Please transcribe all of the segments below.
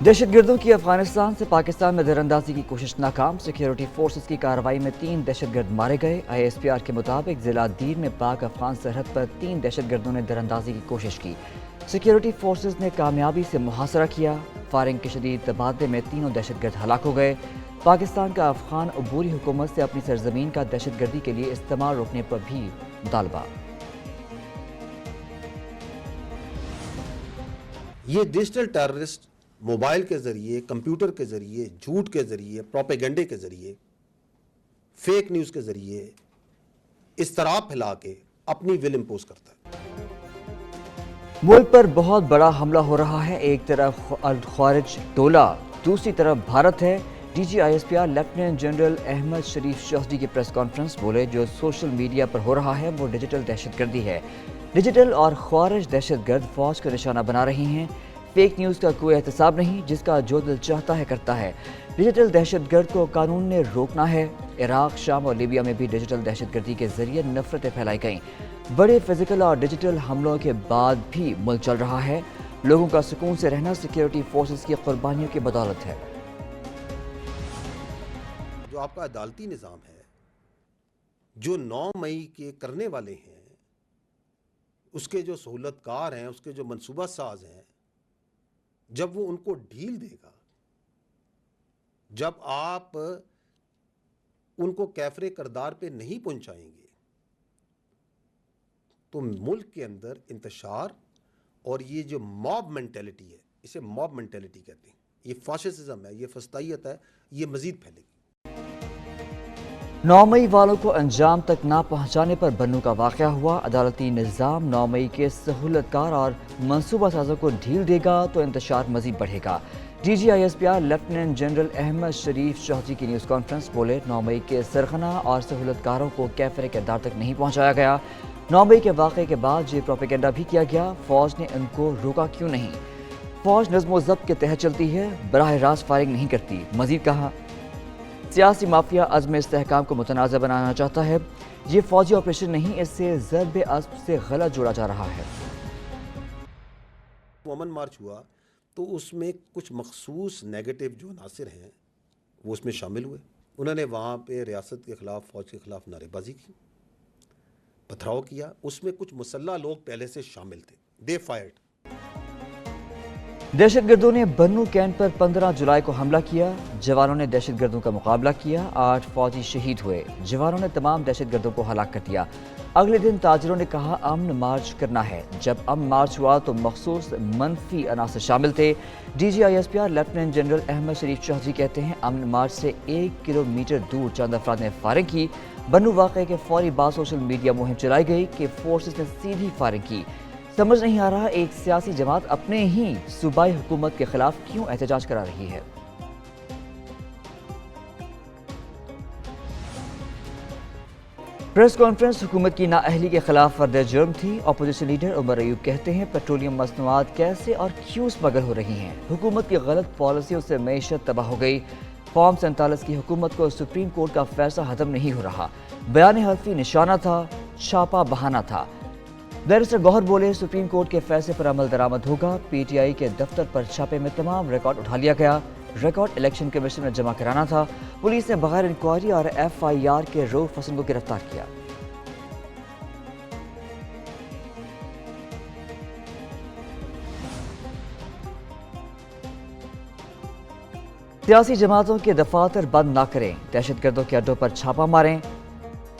दहशत गर्दों की अफगानिस्तान से पाकिस्तान में दरअंदाजी की कोशिश नाकाम। सिक्योरिटी फोर्सेस की कार्रवाई में 3 दहशतगर्द मारे गए। ISPR के मुताबिक जिला दीर में पाक अफगान सरहद पर 3 दहशतगर्दों ने दरअंदाजी की कोशिश की। सिक्योरिटी फोर्सेस ने कामयाबी से मुहासरा किया। फायरिंग के शदीद तबादले में तीनों दहशतगर्द हलाक हो गए। पाकिस्तान का अफगान अबूरी हुकूमत से अपनी सरजमीन का दहशतगर्दी के लिए इस्तेमाल रोकने पर भी मुतालबा। ये डिजिटल टेररिस्ट मोबाइल के ज़रिए, कंप्यूटर के ज़रिए, झूठ के ज़रिए, प्रोपेगेंडे के ज़रिए, फेक न्यूज़ के ज़रिए इस्तराब फैला के अपनी विल इम्पोज करता है। मुल्क पर बहुत बड़ा हमला हो रहा है। एक तरफ ख्वारिज टोला, दूसरी तरफ भारत है। DG ISPR lieutenant general Ahmed Sharif Chaudhry की प्रेस कॉन्फ्रेंस बोले, जो सोशल मीडिया पर हो रहा है वो डिजिटल दहशतगर्दी है। डिजिटल और ख्वारिज दहशतगर्द फौज का निशाना बना रही हैं। फेक न्यूज़ का कोई एहतसाब नहीं, जिसका जो दिल चाहता है करता है। डिजिटल दहशतगर्द को कानून ने रोकना है। इराक, शाम और लीबिया में भी डिजिटल दहशतगर्दी के जरिए नफरतें फैलाई गईं। बड़े फिजिकल और डिजिटल हमलों के बाद भी मुल्क चल रहा है। लोगों का सुकून से रहना सिक्योरिटी फोर्सेस की कुर्बानियों की बदौलत है। जो आपका अदालती निज़ाम है, जो 9 मई के करने वाले हैं, उसके जो सहूलतकार हैं, उसके जो मनसूबा साज हैं, जब वो उनको ढील देगा, जब आप उनको कैफरे करदार पे नहीं पहुंचाएंगे, तो मुल्क के अंदर इंतशार और ये जो मॉब मेंटेलिटी है, इसे मॉब मेंटेलिटी कहते हैं, ये फाशिज्म है, ये फस्तायत है, ये मजीद फैलेगी। 9 मई वालों को अंजाम तक ना पहुंचाने पर बन्नू का वाक़या हुआ। अदालती निज़ाम 9 मई के सहूलतकार और मनसूबा साजों को ढील देगा तो इंतशार मजीद बढ़ेगा। DG ISPR lieutenant general Ahmed Sharif Chaudhry की न्यूज़ कॉन्फ्रेंस बोले, 9 मई के सरगना और सहूलतकारों को कैफरे किरदार तक नहीं पहुंचाया गया। 9 मई के वाक़े के बाद ये प्रोपेगेंडा भी किया गया। फौज ने इनको रोका क्यों नहीं? फौज नज़्म ज़ब्त के तहत चलती है, बराह रास्त फायरिंग नहीं करती। मजीद कहा, सियासी माफिया अज़्म इस्तेहकाम को मुतनाज़ बनाना चाहता है। ये फौजी ऑपरेशन नहीं, इससे ज़र्ब अज़्म से गलत जोड़ा जा रहा है। अमन मार्च हुआ तो उसमें कुछ मखसूस नेगेटिव जो नासिर हैं वो उसमें शामिल हुए। उन्होंने वहाँ पे रियासत के ख़िलाफ़, फ़ौज के ख़िलाफ़ नारेबाजी की, पथराव किया। उसमें कुछ मुसल्ला लोग पहले से शामिल थे। दे फायर्ड। दहशतगर्दों ने बन्नू कैंप पर 15 जुलाई को हमला किया। जवानों ने दहशतगर्दों का मुकाबला किया। 8 फौजी शहीद हुए। जवानों ने तमाम दहशतगर्दों को हलाक कर दिया। अगले दिन ताजिरों ने कहा अमन मार्च करना है। जब अमन मार्च हुआ तो मखसूस मनफी अनासर शामिल थे। DG ISPR lieutenant general Ahmed Sharif Chaudhry कहते हैं, अमन मार्च से 1 किलोमीटर दूर चंद अफराद ने फायरिंग की। बन्नू वाक़े के फौरी बाद सोशल मीडिया मुहिम चलाई गई कि फोर्सेस ने सीधी फायरिंग की। समझ नहीं आ रहा एक सियासी जमात अपने ही सूबाई हुकूमत के खिलाफ क्यों एहतजाज करा रही है। प्रेस कॉन्फ्रेंस हुकूमत की नाअहली के खिलाफ फर्द जुर्म थी। अपोजिशन लीडर उमर अयूब कहते हैं, पेट्रोलियम मसनूआत कैसे और क्यों स्मगल हो रही हैं। हुकूमत की गलत पॉलिसियों से मईशत तबाह हो गई। फॉर्म 47 की हुकूमत को सुप्रीम कोर्ट का फैसला हजम नहीं हो रहा। बयान हल्फी निशाना था, छापा बहाना था। बैरिस्टर गौहर बोले, सुप्रीम कोर्ट के फैसले पर अमल दरामद होगा। PTI के दफ्तर पर छापे में तमाम रिकॉर्ड उठा लिया गया। रिकॉर्ड इलेक्शन कमीशन में जमा कराना था। पुलिस ने बगैर इंक्वायरी और FIR के रऊफ हसन को गिरफ्तार किया। सियासी जमातों के दफातर बंद ना करें, दहशतगर्दों के अड्डों पर छापा मारें।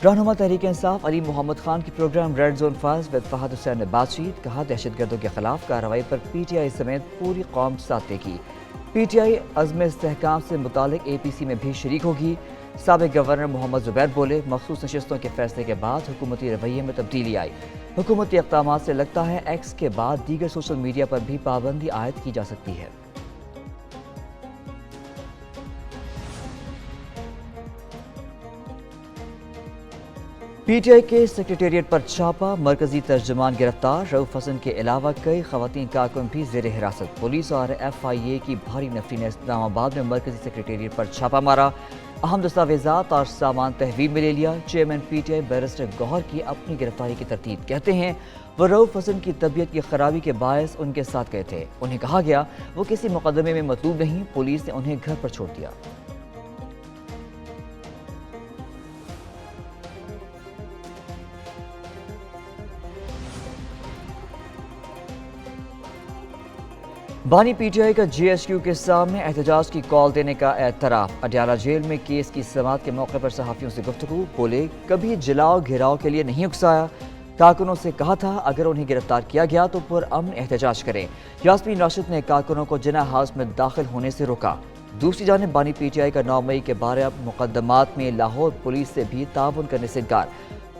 रहनुमा तहरीक इंसाफ अली मोहम्मद खान की programme red zone files with Fahad Hussain ने बातचीत। कहा, दहशतगर्दों के खिलाफ कार्रवाई पर PTI समेत पूरी कौम साथ देगी। PTI अज़्म इस्तेहकाम से मुतालिक APC में भी शरीक होगी। साबिक गवर्नर मोहम्मद जुबैर बोले, मखसूस नशिस्तों के फैसले के बाद हुकूमती रवैये में तब्दीली आई। हुकूमती इक़दामात से लगता है X के बाद दीगर सोशल मीडिया पर भी पाबंदी आयद की जा सकती है। PTI के सेक्रेटेरिएट पर छापा, मरकजी तर्जुमान गिरफ्तार, रऊफ हसन के अलावा कई खवातीन कारकुन भी जेर हिरासत। पुलिस और FIA की भारी नफरी ने इस्लामाबाद में मरकजी सेक्रेटेरिएट पर छापा मारा, अहम दस्तावेजात और सामान तहवील में ले लिया। चेयरमैन PTI बैरिस्टर गौहर की अपनी गिरफ्तारी की तरतीब। कहते हैं वो रऊफ हसन की तबीयत की खराबी के बायस उनके साथ गए थे। उन्हें कहा गया वो किसी मुकदमे में मतलूब नहीं, पुलिस ने उन्हें घर पर छोड़ दिया। बानी PTI का GSQ के सामने एहतजाज की कॉल देने का एतराफ़। अडयाला जेल में केस की समाअत के मौके पर सहाफ़ियों से गुफ्तगू। बोले कभी जलाओ घिराव के लिए नहीं उकसाया, कारकुनों से कहा था अगर उन्हें गिरफ्तार किया गया तो पुरअमन एहतजाज करें। यास्मीन राशिद ने कारकुनों को जिना हाउस में दाखिल होने से रोका। दूसरी जानिब बानी PTI का 9 मई के 12 मुकदमात में लाहौर पुलिस से भी ताउन करने से इनकार।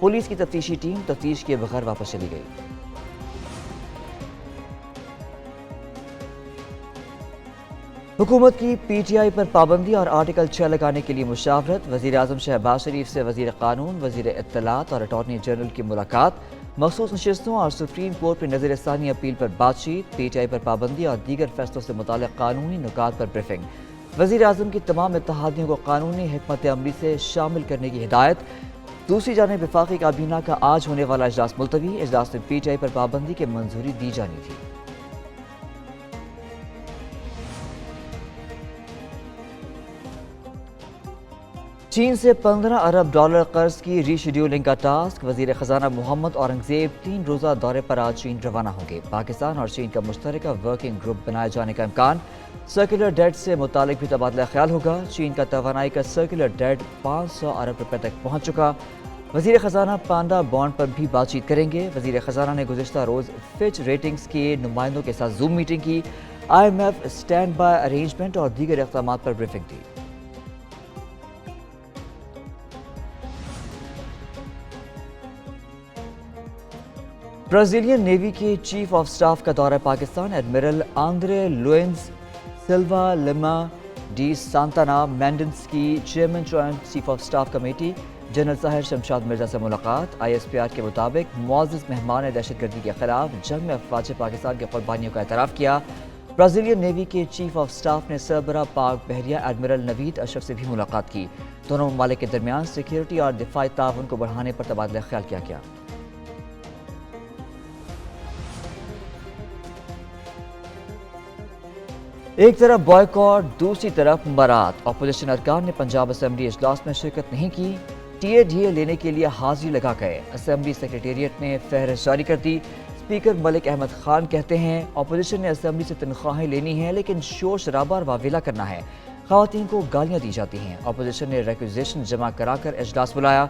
पुलिस की तफ्तीशी टीम तफ्तीश किए बगैर वापस चली गई। हुकूमत की PTI पर पाबंदी और आर्टिकल 6 लगाने के लिए मुशावरत। वज़ीर आज़म शहबाज शरीफ से वज़ीर क़ानून, वज़ीर इत्तलात और अटॉर्नी जनरल की मुलाकात। मखसूस नशिस्तों और सुप्रीम कोर्ट में नज़र सानी अपील पर बातचीत। PTI पर पाबंदी और दीगर फैसलों से मुताल्लिक़ कानूनी नुकात पर ब्रीफिंग। वज़ीर आज़म की तमाम इत्तेहादियों को कानूनी हिकमत अमली से शामिल करने की हिदायत। दूसरी जानिब वफाकी काबीना का आज होने वाला इजलास मुलतवी। इजलास में PTI पर पाबंदी की मंजूरी दी जानी थी। चीन से 15 अरब डॉलर कर्ज की रीशेड्यूलिंग का टास्क। वज़ीर ख़जाना मोहम्मद औरंगज़ेब 3 रोज़ा दौरे पर आज चीन रवाना होंगे। पाकिस्तान और चीन का मुश्तरका वर्किंग ग्रुप बनाए जाने का इम्कान। सर्कुलर डेट से मुतालिक भी तबादला ख्याल होगा। चीन का तवानाई का सर्कुलर डेट 500 अरब रुपए तक पहुँच चुका। वज़ीर ख़जाना पांडा बॉन्ड पर भी बातचीत करेंगे। वज़ीर ख़जाना ने गुज़िश्ता रोज़ फिच रेटिंग्स के नुमाइंदों के साथ जूम मीटिंग की। IMF स्टैंड बाय अरेंजमेंट और दीगर इक़दामात पर ब्रीफिंग दी। ब्राज़ीलियन नेवी के चीफ ऑफ स्टाफ का दौरा पाकिस्तान। एडमिरल आंद्रे लुइस सिल्वा लिमा डी सांताना मेंडेंस की chairman joint chief of staff committee general Sahir Shamshad Mirza से मुलाकात। ISPR के मुताबिक मुआज़्ज़िज़ मेहमान ने दहशतगर्दी के खिलाफ जंग में अफवाज पाकिस्तान की कुर्बानियों का एतराफ़ किया। ब्राज़ीलियन नेवी के चीफ ऑफ स्टाफ ने सरबरा पाक बहरिया एडमिरल नवीद अशरफ से भी मुलाकात की। दोनों ममालिक के दरमियान सिक्योरिटी और दिफाई ताउन को बढ़ाने पर तबादला ख्याल किया गया। एक तरफ बॉयकॉट, दूसरी तरफ मरात। अपोजिशन अरकान ने पंजाब असेंबली इजलास में शिरकत नहीं की। TA लेने के लिए हाजिरी लगा गए। असेंबली सेक्रेटेरिएट ने फहरिस्त जारी कर दी। स्पीकर मलिक अहमद खान कहते हैं अपोजिशन ने असेंबली से तनख्वाहें लेनी हैं लेकिन शोर शराबा और वावेला करना है। ख़वातीन को गालियां दी जाती हैं। अपोजिशन ने रिक्विजिशन जमा कराकर इजलास बुलाया,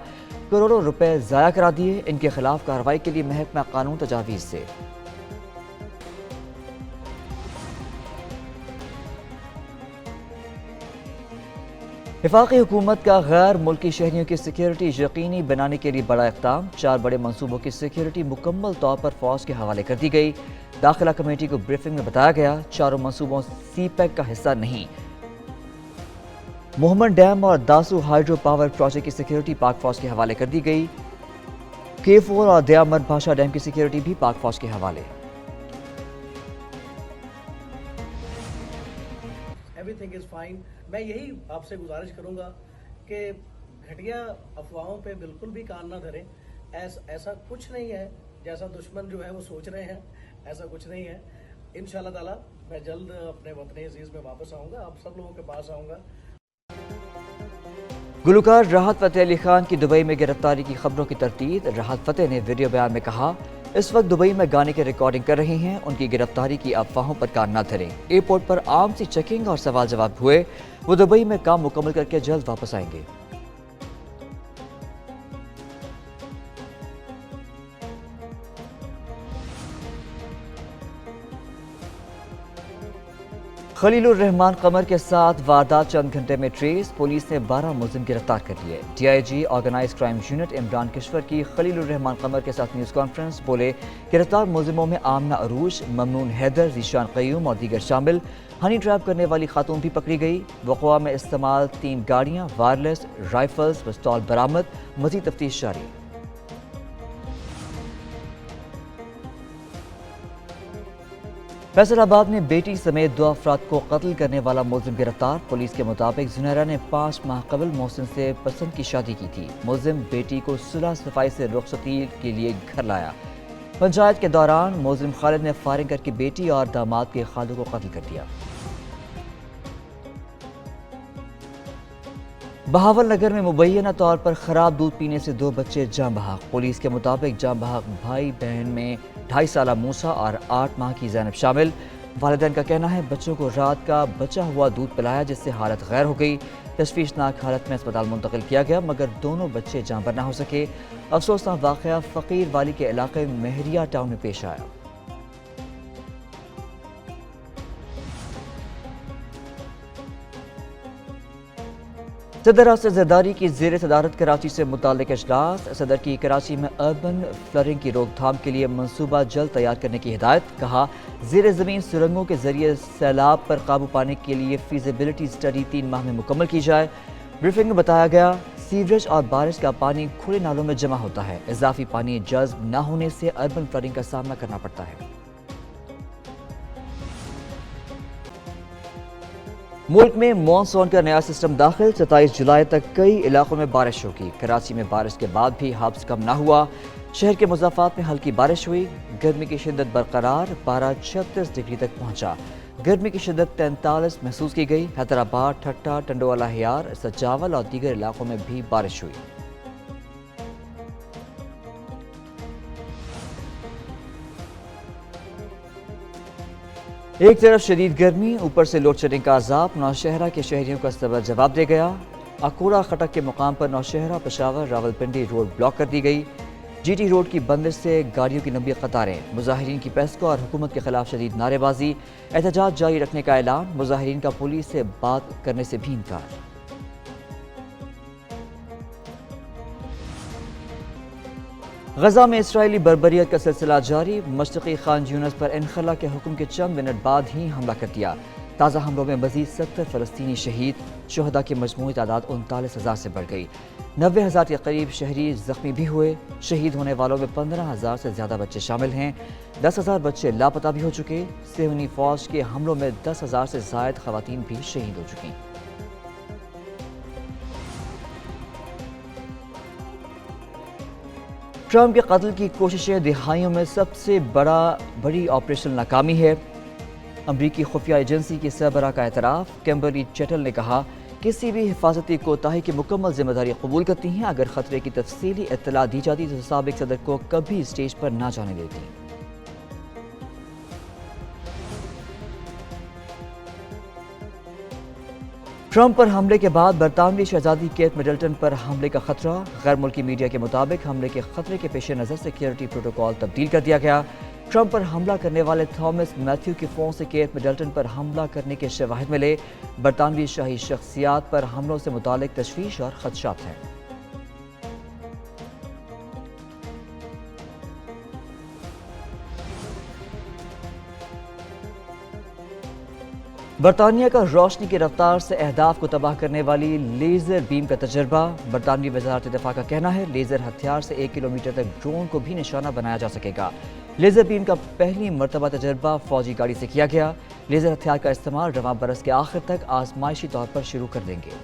करोड़ों रुपए ज़ाया करा दिए। इनके खिलाफ कार्रवाई के लिए महकमा कानून तजावीज़ से। वफाकी हुकूमत का गैर मुल्की शहरियों की सिक्योरिटी यकीनी बनाने के लिए बड़ा इक़दाम। 4 बड़े मनसूबों की सिक्योरिटी मुकम्मल तौर पर फौज के हवाले कर दी गई। दाखिला कमेटी को ब्रीफिंग में बताया गया चारों मनसूबों CPEC का हिस्सा नहीं। मोहम्मद डैम और दासू हाइड्रो पावर प्रोजेक्ट की सिक्योरिटी पाक फौज के हवाले कर दी गई। K4 और दयामर भाषा डैम की सिक्योरिटी भी पाक फौज के हवाले। Everything is fine. मैं यही आपसे गुजारिश करूंगा कि घटिया अफवाहों पे बिल्कुल भी कान ना धरें। ऐसा कुछ नहीं है जैसा दुश्मन जो है वो सोच रहे हैं, ऐसा कुछ नहीं है। इंशाल्लाह ताला मैं जल्द अपने वतन अजीज में वापस आऊँगा, आप सब लोगों के पास आऊँगा। गुलकार राहत फ़तेह अली खान की दुबई में गिरफ्तारी की खबरों की तरतीब। राहत फ़तेह ने वीडियो बयान में कहा इस वक्त दुबई में गाने की रिकॉर्डिंग कर रहे हैं। उनकी गिरफ्तारी की अफवाहों पर कान न धरें। एयरपोर्ट पर आम सी चेकिंग और सवाल जवाब हुए। वो दुबई में काम मुकम्मल करके जल्द वापस आएंगे। खलीलुर रहमान कमर के साथ वारदात चंद घंटे में ट्रेस। पुलिस ने 12 मुलजिम गिरफ्तार कर लिए। DIG organise crime unit Imran Kishwar की खलीलुर रहमान कमर के साथ न्यूज़ कॉन्फ्रेंस। बोले गिरफ्तार मुलजिमों में आमना अरूज, ममनून हैदर, जीशान क़य्यूम और दीगर शामिल। हनी ट्रैप करने वाली खातून भी पकड़ी गई। वक़वा में इस्तेमाल 3 गाड़ियाँ, वायरलेस, राइफल्स, पिस्तौल बरामद। मज़ीद तफ्तीश जारी। فیصل آباد میں بیٹی سمیت 2 افراد کو قتل کرنے والا ملزم گرفتار۔ پولیس کے مطابق زنیرہ نے 5 ماہ قبل محسن سے پسند کی شادی کی تھی۔ ملزم بیٹی کو صلح صفائی سے رخصتی کے لیے گھر لایا۔ پنچایت کے دوران ملزم خالد نے فائرنگ کر کے بیٹی اور داماد کے خالد کو قتل کر دیا۔ بہاول نگر میں مبینہ طور پر خراب دودھ پینے سے 2 بچے جاں بحق۔ پولیس کے مطابق جاں بحق بھائی بہن میں 2.5 سالہ موسیٰ اور 8 ماہ کی زینب شامل۔ والدین کا کہنا ہے بچوں کو رات کا بچا ہوا دودھ پلایا جس سے حالت غیر ہو گئی۔ تشویشناک حالت میں اسپتال منتقل کیا گیا مگر دونوں بچے جاں بر نہ ہو سکے۔ افسوسناک واقعہ فقیر والی کے علاقے مہریہ ٹاؤن میں پیش آیا۔ صدر راشد زرداری کی زیر صدارت کراچی سے متعلق اجلاس۔ صدر کی کراچی میں اربن فلڈنگ کی روک تھام کے لیے منصوبہ جلد تیار کرنے کی ہدایت۔ کہا زیر زمین سرنگوں کے ذریعے سیلاب پر قابو پانے کے لیے فیزیبلٹی اسٹڈی 3 ماہ میں مکمل کی جائے۔ بریفنگ میں بتایا گیا سیوریج اور بارش کا پانی کھلے نالوں میں جمع ہوتا ہے۔ اضافی پانی جذب نہ ہونے سے اربن فلڈنگ کا سامنا کرنا پڑتا ہے۔ ملک میں مون سون کا نیا سسٹم داخل۔ 27 جولائی تک کئی علاقوں میں بارش ہوگی۔ کراچی میں بارش کے بعد بھی حبس کم نہ ہوا۔ شہر کے مضافات میں ہلکی بارش ہوئی۔ گرمی کی شدت برقرار، پارہ 36 ڈگری تک پہنچا۔ گرمی کی شدت 43 محسوس کی گئی۔ حیدرآباد، ٹھٹہ، ٹنڈوالا ہیار، سجاول اور دیگر علاقوں میں بھی بارش ہوئی۔ ایک طرف شدید گرمی، اوپر سے لوڈ شیڈنگ کا عذاب نوشہرہ کے شہریوں کا صبر جواب دے گیا۔ اکوڑا خٹک کے مقام پر نوشہرہ پشاور راولپنڈی روڈ بلاک کر دی گئی۔ جی ٹی روڈ کی بندش سے گاڑیوں کی لمبی قطاریں۔ مظاہرین کی پیسکو اور حکومت کے خلاف شدید نعرے بازی۔ احتجاج جاری رکھنے کا اعلان۔ مظاہرین کا پولیس سے بات کرنے سے بھی انکار۔ غزہ میں اسرائیلی بربریت کا سلسلہ جاری۔ مشرقی خان یونس پر انخلا کے حکم کے چند منٹ بعد ہی حملہ کر دیا۔ تازہ حملوں میں مزید 70 فلسطینی شہید۔ شہداء کی مجموعی تعداد 39,000 سے بڑھ گئی۔ 90,000 کے قریب شہری زخمی بھی ہوئے۔ شہید ہونے والوں میں 15,000 سے زیادہ بچے شامل ہیں۔ 10,000 بچے لاپتہ بھی ہو چکے۔ صہیونی فوج کے حملوں میں 10,000 سے زائد خواتین بھی شہید ہو چکی۔ ٹرمپ کے قتل کی کوششیں دہائیوں میں سب سے بڑی آپریشن ناکامی ہے۔ امریکی خفیہ ایجنسی کی سربراہ کا اعتراف۔ کمبرلی چیٹل نے کہا کسی بھی حفاظتی کوتاہی کی مکمل ذمہ داری قبول کرتی ہیں۔ اگر خطرے کی تفصیلی اطلاع دی جاتی تو سابق صدر کو کبھی اسٹیج پر نہ جانے دیتی۔ ٹرمپ پر حملے کے بعد برطانوی شہزادی کیٹ مڈلٹن پر حملے کا خطرہ۔ غیر ملکی میڈیا کے مطابق حملے کے خطرے کے پیش نظر سیکیورٹی پروٹوکول تبدیل کر دیا گیا۔ ٹرمپ پر حملہ کرنے والے تھامس میتھیو کے فون سے کیٹ مڈلٹن پر حملہ کرنے کے شواہد ملے۔ برطانوی شاہی شخصیات پر حملوں سے متعلق تشویش اور خدشات ہیں۔ برطانیہ کا روشنی کی رفتار سے اہداف کو تباہ کرنے والی لیزر بیم کا تجربہ۔ برطانوی وزارت دفاع کا کہنا ہے لیزر ہتھیار سے 1 کلومیٹر تک ڈرون کو بھی نشانہ بنایا جا سکے گا۔ لیزر بیم کا پہلی مرتبہ تجربہ فوجی گاڑی سے کیا گیا۔ لیزر ہتھیار کا استعمال رواں برس کے آخر تک آزمائشی طور پر شروع کر دیں گے۔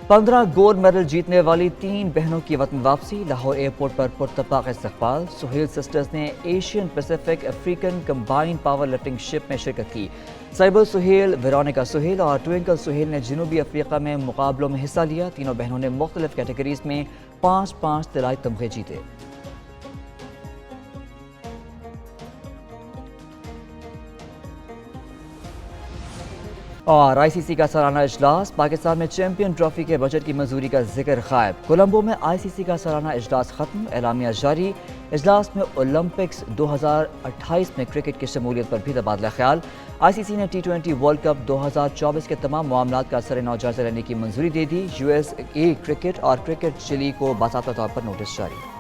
پندرہ گولڈ میڈل جیتنے والی 3 بہنوں کی وطن واپسی۔ لاہور ایئرپورٹ پر پرتپاک استقبال۔ سہیل سسٹرز نے Asian Pacific African combined power lifting شپ میں شرکت کی۔ سائبل سہیل، ویرونیکا سہیل اور ٹوئنکل سہیل نے جنوبی افریقہ میں مقابلوں میں حصہ لیا۔ تینوں بہنوں نے مختلف کیٹیگریز میں 5 طلائی تمغے جیتے۔ اور آئی سی سی کا سالانہ اجلاس۔ پاکستان میں چیمپئن ٹرافی کے بجٹ کی منظوری کا ذکر غائب۔ کولمبو میں آئی سی سی کا سالانہ اجلاس ختم، اعلامیہ جاری۔ اجلاس میں اولمپکس 2028 میں کرکٹ کی شمولیت پر بھی تبادلہ خیال۔ آئی سی سی نے T20 ورلڈ کپ 2024 کے تمام معاملات کا سرنو جائزہ لینے کی منظوری دے دی۔ USA کرکٹ اور کرکٹ چلی کو باضابطہ طور پر نوٹس جاری۔